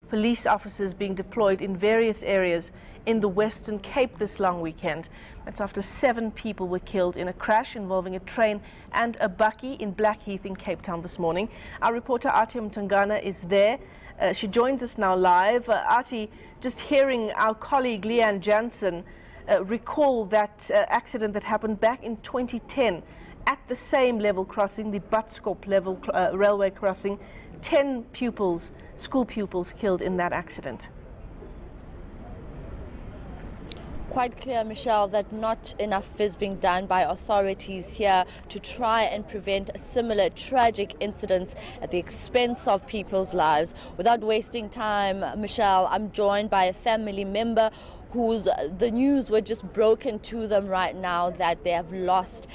police officers being deployed in various areas in the Western Cape this long weekend. That's after 7 people were killed in a crash involving a train and a bakkie in Blackheath in Cape Town this morning. Our reporter Athi Mtongana is there. She joins us now live. Athi, just hearing our colleague Leanne Jansen recall that accident that happened back in 2010 at the same level crossing, the Butskop level railway crossing, 10 pupils, school pupils killed in that accident. Quite clear, Michelle, that not enough is being done by authorities here to try and prevent similar tragic incidents at the expense of people's lives. Without wasting time, Michelle, I'm joined by a family member the news were just broken to them right now that they have lost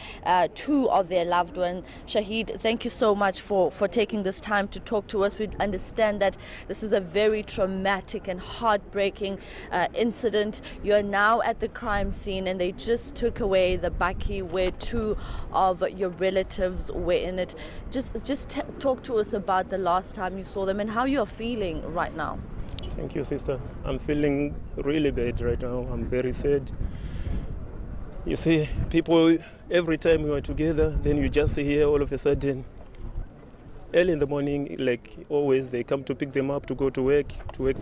2 of their loved ones. Shahid, thank you so much for taking this time to talk to us. We understand that this is a very traumatic and heartbreaking incident. You're now at the crime scene and they just took away the bakkie where 2 of your relatives were in it. Just talk to us about the last time you saw them and how you're feeling right now. Thank you, sister. I'm feeling really bad right now. I'm very sad. You see, people, every time we are together, then you just hear all of a sudden, early in the morning, like always, they come to pick them up to go to work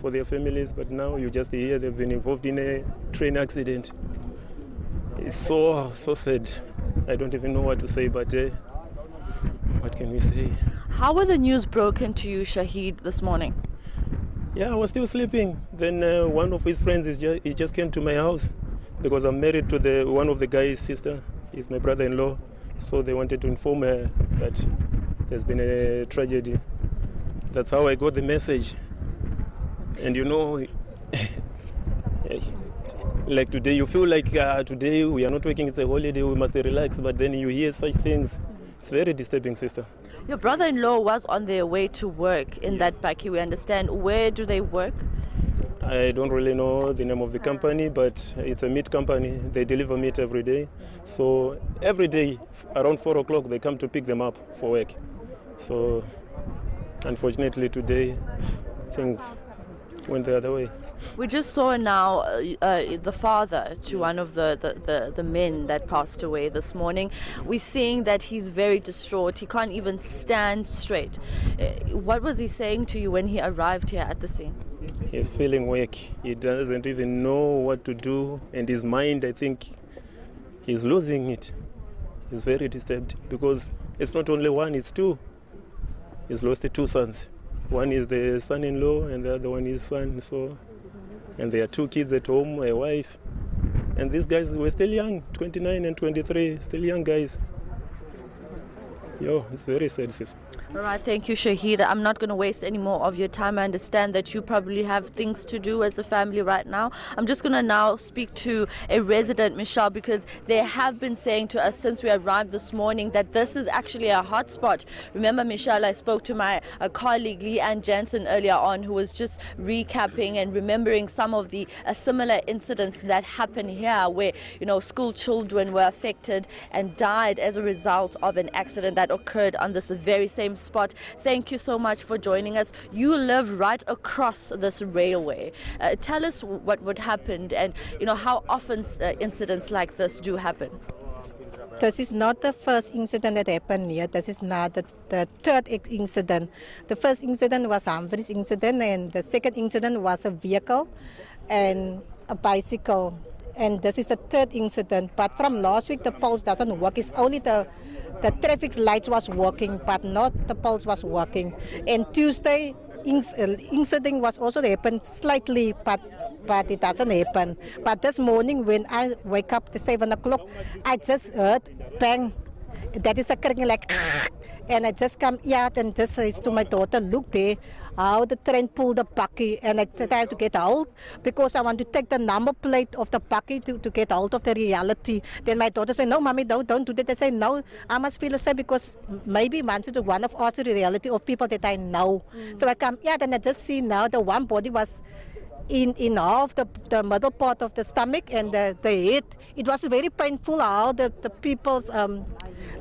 for their families. But now you just hear they've been involved in a train accident. It's so sad. I don't even know what to say, but what can we say? How were the news broken to you, Shahid, this morning? Yeah, I was still sleeping. Then one of his friends, he just came to my house because I'm married to one of the guy's sister. He's my brother-in-law. So they wanted to inform her that there's been a tragedy. That's how I got the message. And you know, like today, you feel like today we are not working, it's a holiday, we must relax. But then you hear such things. It's very disturbing, sister. Your brother-in-law was on their way to work in that bakkie, we understand. Where do they work? I don't really know the name of the company, but it's a meat company. They deliver meat every day. So every day, around 4 o'clock, they come to pick them up for work. So unfortunately today, things went the other way. We just saw now the father to one of the men that passed away this morning. We're seeing that he's very distraught. He can't even stand straight. What was he saying to you when he arrived here at the scene? He's feeling weak. He doesn't even know what to do. And his mind, I think, he's losing it. He's very disturbed because it's not only one, it's 2. He's lost 2 sons. One is the son-in-law and the other one is son. And there are 2 kids at home, a wife. And these guys were still young, 29 and 23, still young guys. Yo, it's very sad, sis. All right, thank you, Shahid. I'm not going to waste any more of your time. I understand that you probably have things to do as a family right now. I'm just going to now speak to a resident, Michelle, because they have been saying to us since we arrived this morning that this is actually a hotspot. Remember, Michelle, I spoke to my colleague Leanne Jansen earlier on, who was just recapping and remembering some of the similar incidents that happened here where, you know, school children were affected and died as a result of an accident that occurred on this very same spot. Thank you so much for joining us. You live right across this railway. Tell us what happened and, you know, how often incidents like this do happen. This is not the first incident that happened here. This is not the 3rd incident. The first incident was Humphrey's incident, and the second incident was a vehicle and a bicycle. And this is the 3rd incident. But from last week, the pulse doesn't work. It's only the traffic lights was working, but not the pulse was working. And Tuesday, incident was also happened slightly, but it doesn't happen. But this morning, when I wake up at 7 o'clock, I just heard bang. That is a cracking like, and I just come out and just says to my daughter, look there, how the train pulled the bakkie, and I try to get hold because I want to take the number plate of the bakkie to get hold of the reality. Then my daughter said, no, mommy, don't do that. I say, no, I must feel the same because maybe once it's one of us the reality of people that I know. So I come out and I just see now the one body was in half the middle part of the stomach and the head. It was very painful how the people's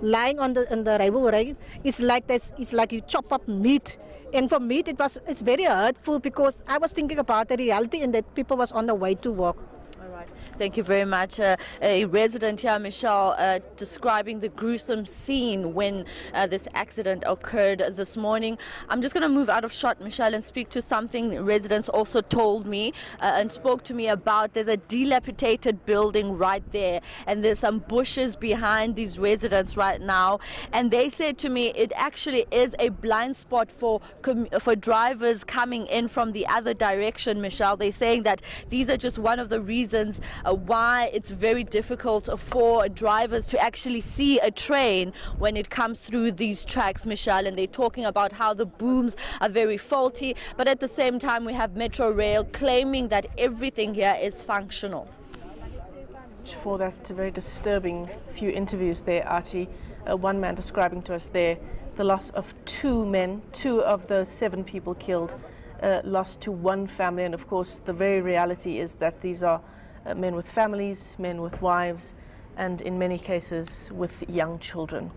lying on the railway. It's like you chop up meat And for me, it's very hurtful because I was thinking about the reality and that people was on the way to work. All right. Thank you very much. A resident here, Michelle, describing the gruesome scene when this accident occurred this morning. I'm just going to move out of shot, Michelle, and speak to something residents also told me and spoke to me about. There's a dilapidated building right there, and there's some bushes behind these residents right now. And they said to me it actually is a blind spot for drivers coming in from the other direction, Michelle. They're saying that these are just one of the reasons why it's very difficult for drivers to actually see a train when it comes through these tracks, Michelle. And they're talking about how the booms are very faulty, but at the same time we have Metro Rail claiming that everything here is functional. For that very disturbing few interviews there, Athi, one man describing to us there the loss of 2 men, 2 of the 7 people killed, lost to one family. And of course the very reality is that these are men with families, men with wives, and in many cases with young children.